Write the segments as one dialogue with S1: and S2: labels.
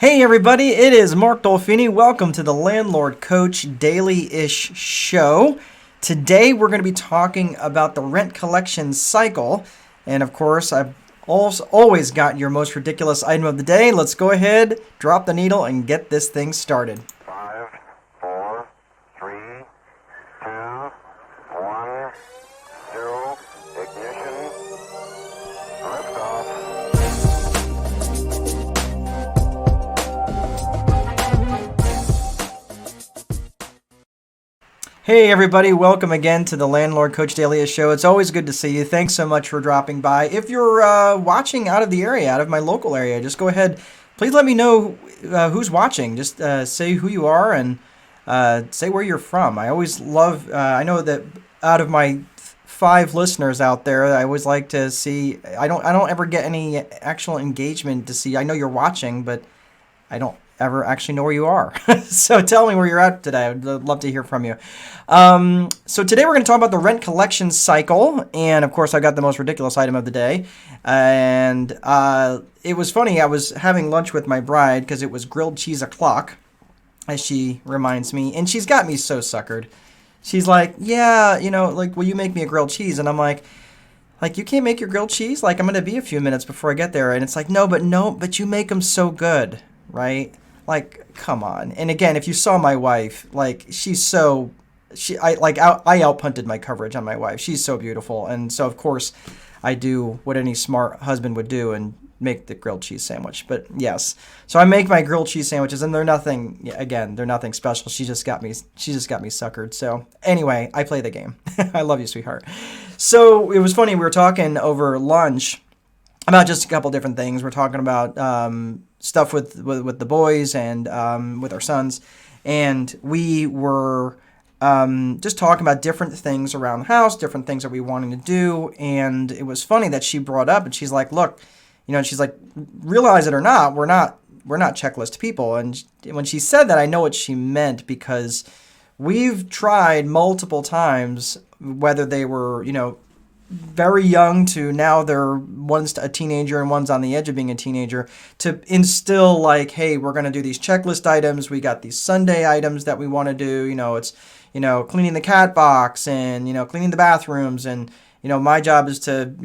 S1: Hey everybody, it is Mark Dolfini. Welcome to the Landlord Coach Daily-ish show. Today we're going to be talking about the rent collection cycle. And of course, I've always got your most ridiculous item of the day. Let's go ahead, drop the needle, and get this thing started.
S2: 5, 4, 3, 2, 1, 0, ignition, liftoff.
S1: Hey everybody, welcome again to the Landlord Coach Daily-ish show. It's always good to see you. Thanks so much for dropping by. If you're watching out of the area, out of my local area, just go ahead. Please let me know who's watching. Just say who you are and say where you're from. I always love, I know that out of my 5 listeners out there, I always like to see, I don't ever get any actual engagement to see, I know you're watching, but I don't ever actually know where you are. So tell me where you're at today. I'd love to hear from you. So today we're going to talk about the rent collection cycle. And of course, I got the most ridiculous item of the day. And it was funny. I was having lunch with my bride because it was grilled cheese o'clock, as she reminds me. And she's got me so suckered. She's like, yeah, will you make me a grilled cheese? And I'm like, you can't make your grilled cheese? Like, I'm going to be a few minutes before I get there. And it's like, no, but you make them so good, right? Like, come on. And again, if you saw my wife, I outpunted my coverage on my wife. She's so beautiful. And so, of course, I do what any smart husband would do and make the grilled cheese sandwich. But yes, so I make my grilled cheese sandwiches and they're nothing special. She just got me suckered. So anyway, I play the game. I love you, sweetheart. So it was funny. We were talking over lunch about just a couple different things. We're talking about stuff with the boys and with our sons, and we were just talking about different things around the house, different things that we wanted to do. And it was funny that she brought up, and she's like, look, and she's like, realize it or not, we're not checklist people. And when she said that, I know what she meant, because we've tried multiple times, whether they were very young to now they're one's a teenager and one's on the edge of being a teenager, to instill like, hey, we're going to do these checklist items. We got these Sunday items that we want to do. It's, cleaning the cat box and, cleaning the bathrooms. And, my job is to,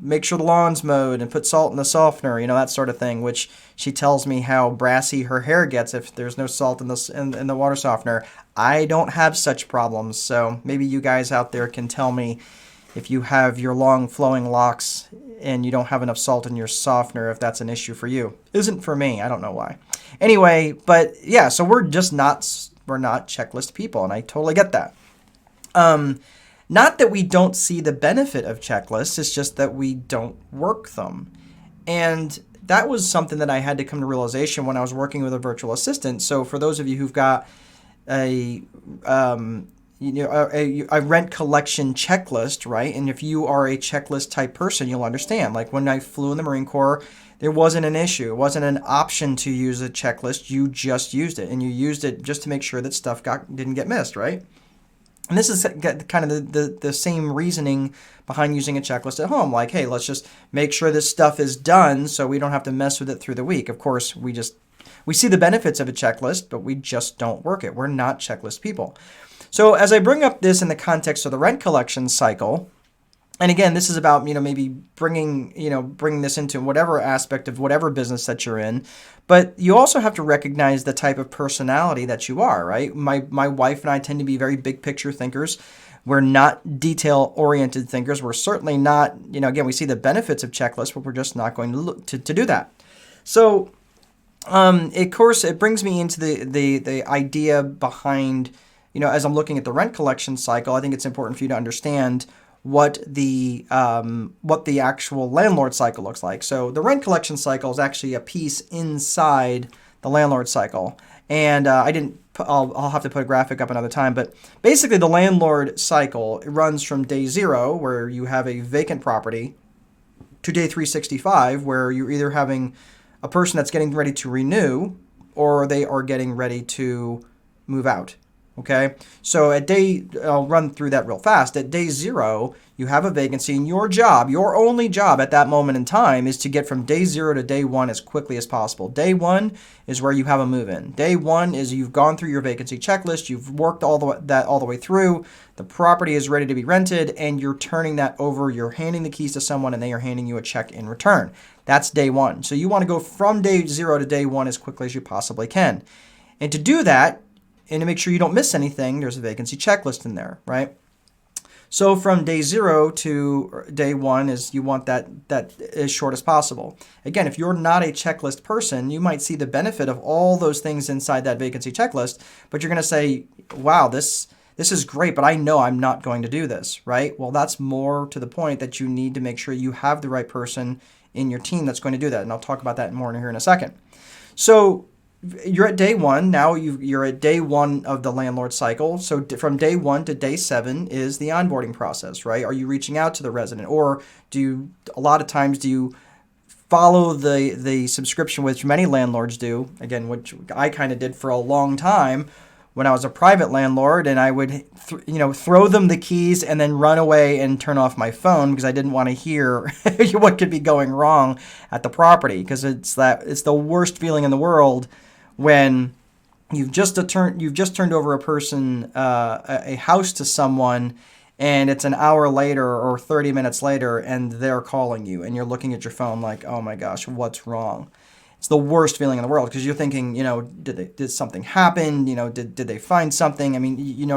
S1: make sure the lawn's mowed and put salt in the softener, that sort of thing, which she tells me how brassy her hair gets if there's no salt in the water softener. I don't have such problems. So maybe you guys out there can tell me if you have your long flowing locks and you don't have enough salt in your softener, if that's an issue for you. Isn't for me. I don't know why. Anyway, but yeah, so we're not checklist people, and I totally get that. Not that we don't see the benefit of checklists, it's just that we don't work them. And that was something that I had to come to realization when I was working with a virtual assistant. So for those of you who've got a rent collection checklist, right? And if you are a checklist type person, you'll understand. Like when I flew in the Marine Corps, there wasn't an issue. It wasn't an option to use a checklist. You just used it, and you used it just to make sure that stuff didn't get missed, right? And this is kind of the same reasoning behind using a checklist at home. Like, hey, let's just make sure this stuff is done so we don't have to mess with it through the week. Of course, we see the benefits of a checklist, but we just don't work it. We're not checklist people. So as I bring up this in the context of the rent collection cycle, and again, this is about, maybe bringing this into whatever aspect of whatever business that you're in, but you also have to recognize the type of personality that you are, right? My wife and I tend to be very big picture thinkers. We're not detail-oriented thinkers. We're certainly not, again, we see the benefits of checklists, but we're just not going to look to do that. So, of course, it brings me into the idea behind, as I'm looking at the rent collection cycle, I think it's important for you to understand what the actual landlord cycle looks like. So the rent collection cycle is actually a piece inside the landlord cycle. And I'll have to put a graphic up another time, but basically the landlord cycle, it runs from day 0, where you have a vacant property, to day 365, where you're either having a person that's getting ready to renew, or they are getting ready to move out. Okay, so I'll run through that real fast. At day 0, you have a vacancy, and your only job at that moment in time is to get from day 0 to day 1 as quickly as possible. Day 1 is where you have a move-in. Day 1 is you've gone through your vacancy checklist, you've worked all the way through, the property is ready to be rented, and you're turning that over, you're handing the keys to someone, and they are handing you a check in return. That's day 1. So you want to go from day 0 to day 1 as quickly as you possibly can. And to do that, and to make sure you don't miss anything, there's a vacancy checklist in there, right? So from day 0 to day 1 is you want that as short as possible. Again, if you're not a checklist person, you might see the benefit of all those things inside that vacancy checklist, but you're going to say, wow, this is great, but I know I'm not going to do this, right? Well, that's more to the point that you need to make sure you have the right person in your team that's going to do that. And I'll talk about that more here in a second. So you're at day 1. Now you're at day 1 of the landlord cycle. So from day 1 to day 7 is the onboarding process, right? Are you reaching out to the resident, or a lot of times do you follow the subscription, which many landlords do, again, which I kind of did for a long time when I was a private landlord, and I would throw them the keys and then run away and turn off my phone because I didn't want to hear what could be going wrong at the property, because it's the worst feeling in the world when you've just turned over a house to someone, and it's an hour later or 30 minutes later, and they're calling you, and you're looking at your phone like, oh my gosh, what's wrong? It's the worst feeling in the world, because you're thinking, did something happen? Did they find something? I mean,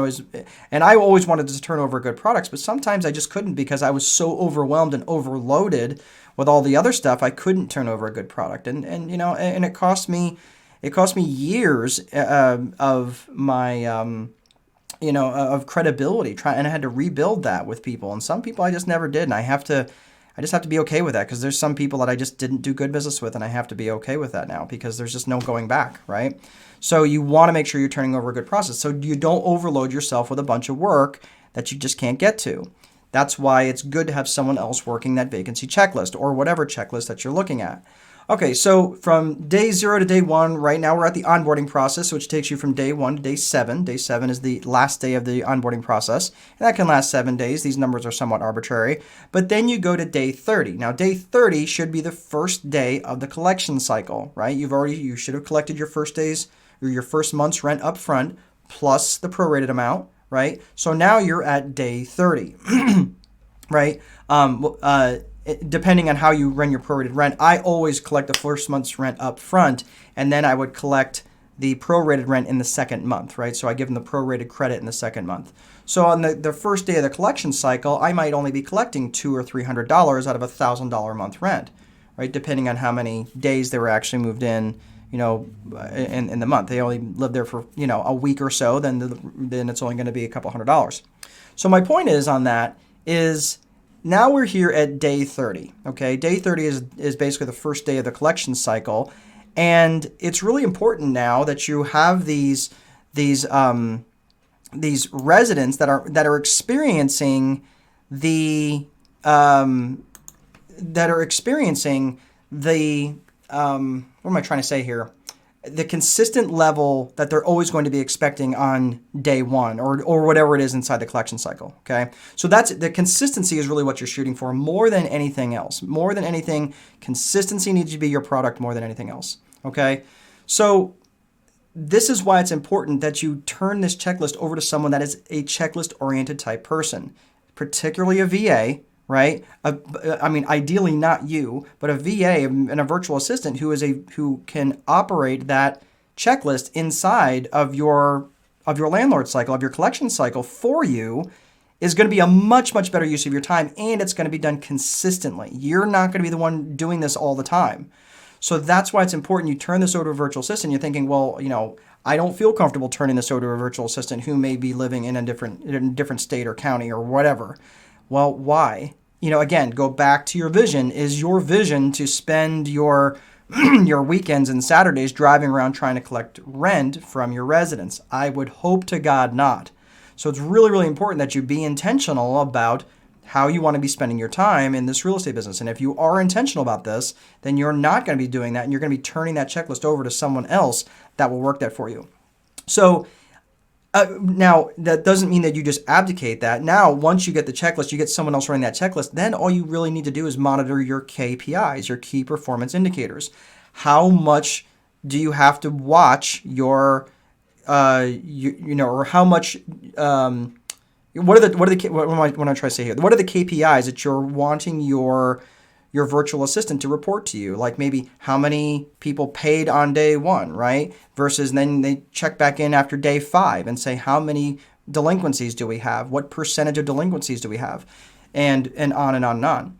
S1: and I always wanted to turn over good products, but sometimes I just couldn't because I was so overwhelmed and overloaded with all the other stuff. I couldn't turn over a good product, and it cost me years of my of credibility, and I had to rebuild that with people. And some people I just never did, and I just have to be okay with that, because there's some people that I just didn't do good business with, and I have to be okay with that now, because there's just no going back, right? So you want to make sure you're turning over a good process, so you don't overload yourself with a bunch of work that you just can't get to. That's why it's good to have someone else working that vacancy checklist, or whatever checklist that you're looking at. Okay, so from day 0 to day 1, right now we're at the onboarding process, which takes you from day 1 to day 7. Day 7 is the last day of the onboarding process, and that can last 7 days. These numbers are somewhat arbitrary. But then you go to day 30. Now, day 30 should be the first day of the collection cycle, right? You should have collected your first day's or your first month's rent up front plus the prorated amount, right? So now you're at day 30, right? Depending on how you run your prorated rent, I always collect the first month's rent up front, and then I would collect the prorated rent in the second month, right? So I give them the prorated credit in the second month. So on the first day of the collection cycle, I might only be collecting $200 or $300 out of $1,000 a month rent, right? Depending on how many days they were actually moved in, in the month. They only lived there for, a week or so, then it's only going to be a couple $100. So my point is on that is, now we're here at day 30, okay? Day 30 is basically the first day of the collection cycle, and it's really important now that you have these residents that are experiencing the what am I trying to say here? The consistent level that they're always going to be expecting on day 1 or whatever it is inside the collection cycle, okay? So that's the consistency is really what you're shooting for more than anything else. More than anything, consistency needs to be your product more than anything else, okay? So this is why it's important that you turn this checklist over to someone that is a checklist-oriented type person, particularly a VA, right? Ideally not you, but a VA and a virtual assistant who can operate that checklist inside of your landlord cycle, of your collection cycle for you, is going to be a much, much better use of your time, and it's going to be done consistently. You're not going to be the one doing this all the time. So that's why it's important you turn this over to a virtual assistant. You're thinking, well, I don't feel comfortable turning this over to a virtual assistant who may be living in a different state or county or whatever. Well, why? Again, go back to your vision. Is your vision to spend your your weekends and Saturdays driving around trying to collect rent from your residents? I would hope to God not. So it's really, really important that you be intentional about how you want to be spending your time in this real estate business. And if you are intentional about this, then you're not going to be doing that, and you're going to be turning that checklist over to someone else that will work that for you. So Now, that doesn't mean that you just abdicate that. Now, once you get the checklist, you get someone else running that checklist, then all you really need to do is monitor your KPIs, your key performance indicators. How much do you have to watch your, or how much, what am I trying to say here? What are the KPIs that you're wanting your virtual assistant to report to you? Like maybe how many people paid on day 1, right? Versus then they check back in after day 5 and say how many delinquencies do we have? What percentage of delinquencies do we have? And on and on and on.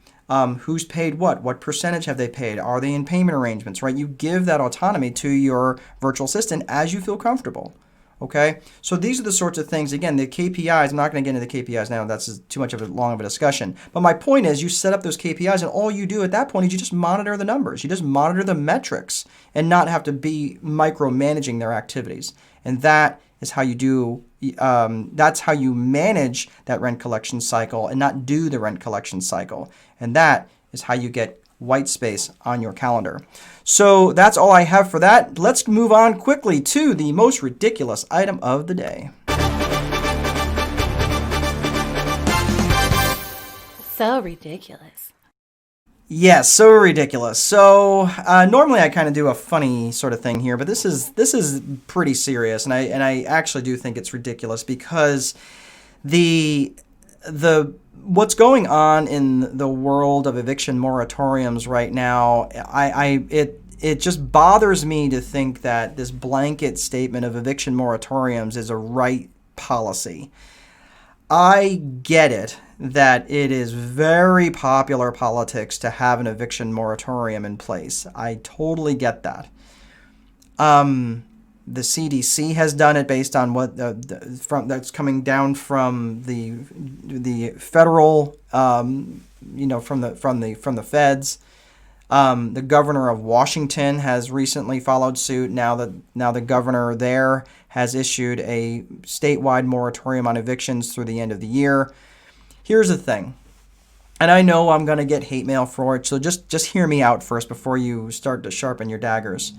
S1: Who's paid what? What percentage have they paid? Are they in payment arrangements, right? You give that autonomy to your virtual assistant as you feel comfortable. Okay, so these are the sorts of things. Again, the KPIs, I'm not going to get into the KPIs now. That's too much of a long of a discussion. But my point is you set up those KPIs and all you do at that point is you just monitor the numbers. You just monitor the metrics and not have to be micromanaging their activities. And that is how you do, that's how you manage that rent collection cycle and not do the rent collection cycle. And that is how you get white space on your calendar. So that's all I have for that. Let's move on quickly to the most ridiculous item of the day.
S3: So ridiculous.
S1: Yes, so ridiculous. So normally I kind of do a funny sort of thing here, but this is pretty serious, and I actually do think it's ridiculous because the what's going on in the world of eviction moratoriums right now, it just bothers me to think that this blanket statement of eviction moratoriums is a right policy. I get it that it is very popular politics to have an eviction moratorium in place. I totally get that. The CDC has done it based on what that's coming down from the federal, from the feds. The governor of Washington has recently followed suit. Now the governor there has issued a statewide moratorium on evictions through the end of the year. Here's the thing, and I know I'm going to get hate mail for it, so just hear me out first before you start to sharpen your daggers.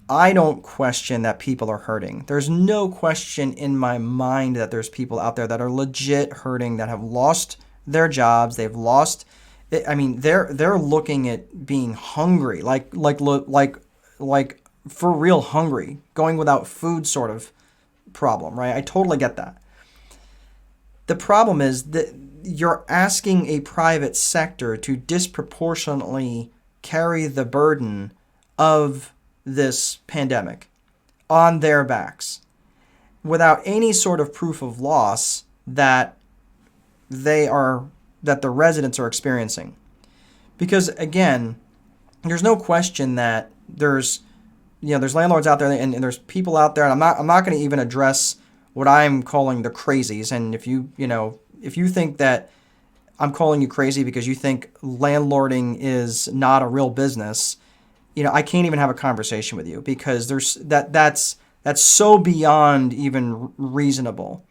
S1: I don't question that people are hurting. There's no question in my mind that there's people out there that are legit hurting, that have lost their jobs. They've lost. I mean, they're looking at being hungry, like for real hungry, going without food sort of problem, right? I totally get that. The problem is that you're asking a private sector to disproportionately carry the burden of this pandemic on their backs without any sort of proof of loss that the residents are experiencing. Because again, there's no question that there's landlords out there and there's people out there, and I'm not going to even address what I'm calling the crazies. And if you think that I'm calling you crazy because you think landlording is not a real business, I can't even have a conversation with you because that's so beyond even reasonable.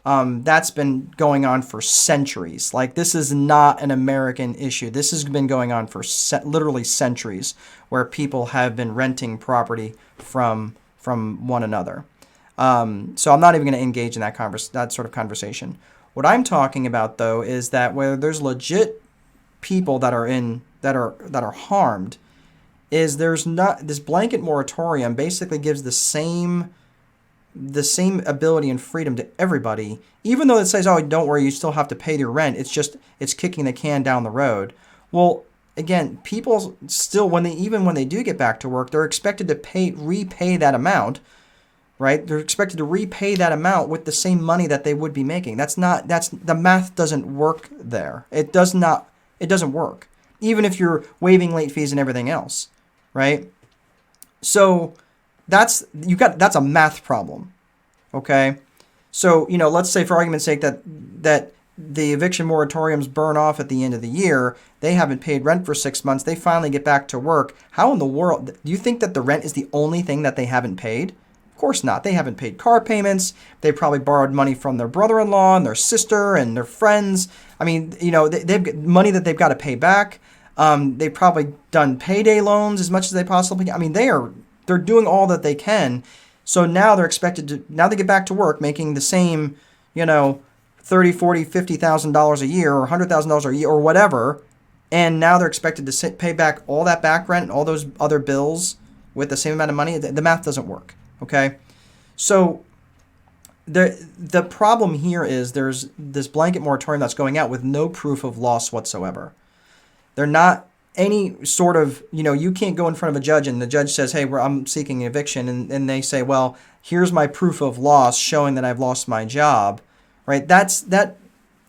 S1: That's been going on for centuries. Like, this is not an American issue. This has been going on for literally centuries, where people have been renting property from one another. So I'm not even going to engage in that sort of conversation. What I'm talking about, though, is that where there's legit people that are harmed, is there's not this blanket moratorium basically gives the same ability and freedom to everybody, even though it says, oh, don't worry, you still have to pay your rent. It's kicking the can down the road. Well, again, people still, when they do get back to work, they're expected to repay that amount, right? They're expected to repay that amount with the same money that they would be making. The math doesn't work there. It doesn't work. Even if you're waiving late fees and everything else, right? So that's a math problem, okay? So, let's say for argument's sake that the eviction moratoriums burn off at the end of the year. They haven't paid rent for 6 months. They finally get back to work. How in the world do you think that the rent is the only thing that they haven't paid? Of course not. They haven't paid car payments. They probably borrowed money from their brother-in-law and their sister and their friends. I mean, they've got money that they've got to pay back. They've probably done payday loans as much as they possibly can. I mean, they're doing all that they can So now they're expected to, now they get back to work making the same, you know, $30, $40, $50,000 a year or $100,000 a year or whatever. And now they're expected to pay back all that back rent and all those other bills with the same amount of money. The math doesn't work. Okay. So the problem here is there's this blanket moratorium that's going out with no proof of loss whatsoever. They're not any sort of, you can't go in front of a judge and the judge says, hey, I'm seeking eviction. And they say, well, here's my proof of loss showing that I've lost my job, right? That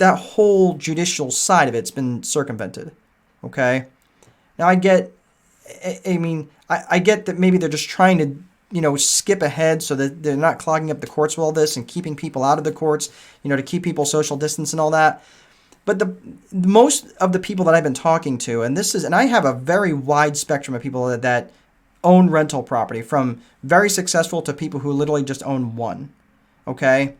S1: whole judicial side of it's been circumvented. Okay. Now I get that maybe they're just trying to, skip ahead so that they're not clogging up the courts with all this and keeping people out of the courts, to keep people social distance and all that. But the most of the people that I've been talking to, and I have a very wide spectrum of people that own rental property, from very successful to people who literally just own one. Okay.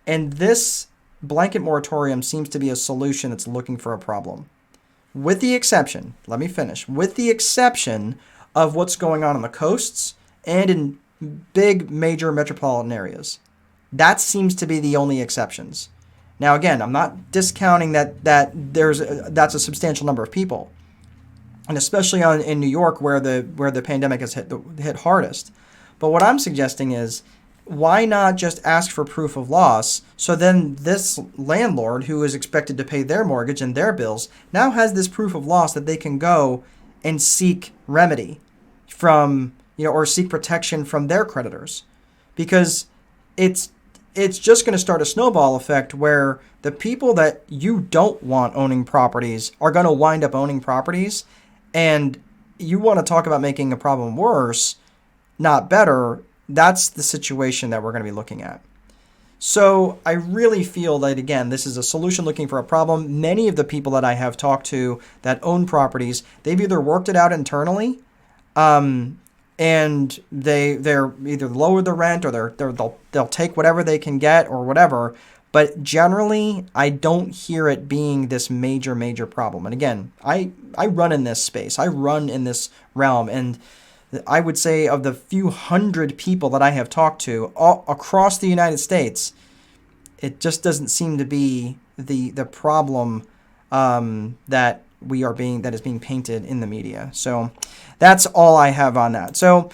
S1: And this blanket moratorium seems to be a solution that's looking for a problem. With the exception, let me finish, with the exception of what's going on the coasts and in big major metropolitan areas. That seems to be the only exceptions. Now, again, I'm not discounting that that's a substantial number of people, and especially in New York where the pandemic has hit hardest. But what I'm suggesting is, why not just ask for proof of loss? So then this landlord who is expected to pay their mortgage and their bills now has this proof of loss that they can go and seek remedy from, or seek protection from their creditors, because it's just going to start a snowball effect where the people that you don't want owning properties are going to wind up owning properties, and you want to talk about making a problem worse, not better. That's the situation that we're going to be looking at. So I really feel that, again, this is a solution looking for a problem. Many of the people that I have talked to that own properties, they've either worked it out internally, and they're either lower the rent or they'll take whatever they can get or whatever. But generally, I don't hear it being this major problem. And again, I run in this space. I run in this realm, and I would say of the few hundred people that I have talked to all across the United States, it just doesn't seem to be the problem that is being painted in the media. So that's all I have on that. So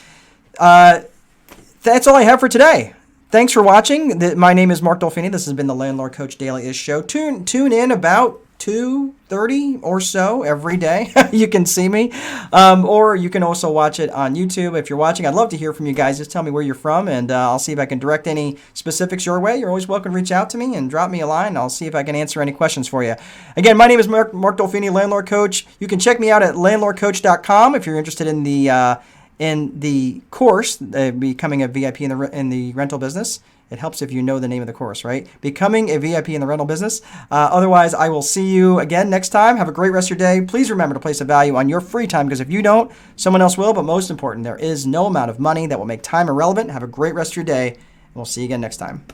S1: that's all I have for today. Thanks for watching. My name is Mark Dolfini. This has been the Landlord Coach Daily-ish Show. Tune in about 2:30 or so every day. You can see me. Or you can also watch it on YouTube. If you're watching, I'd love to hear from you guys. Just tell me where you're from, and I'll see if I can direct any specifics your way. You're always welcome to reach out to me and drop me a line. I'll see if I can answer any questions for you. Again, my name is Mark Dolfini, Landlord Coach. You can check me out at landlordcoach.com if you're interested in the course, becoming a VIP in the rental business. It helps if you know the name of the course, right? Becoming a VIP in the rental business. Otherwise, I will see you again next time. Have a great rest of your day. Please remember to place a value on your free time, because if you don't, someone else will. But most important, there is no amount of money that will make time irrelevant. Have a great rest of your day, and we'll see you again next time.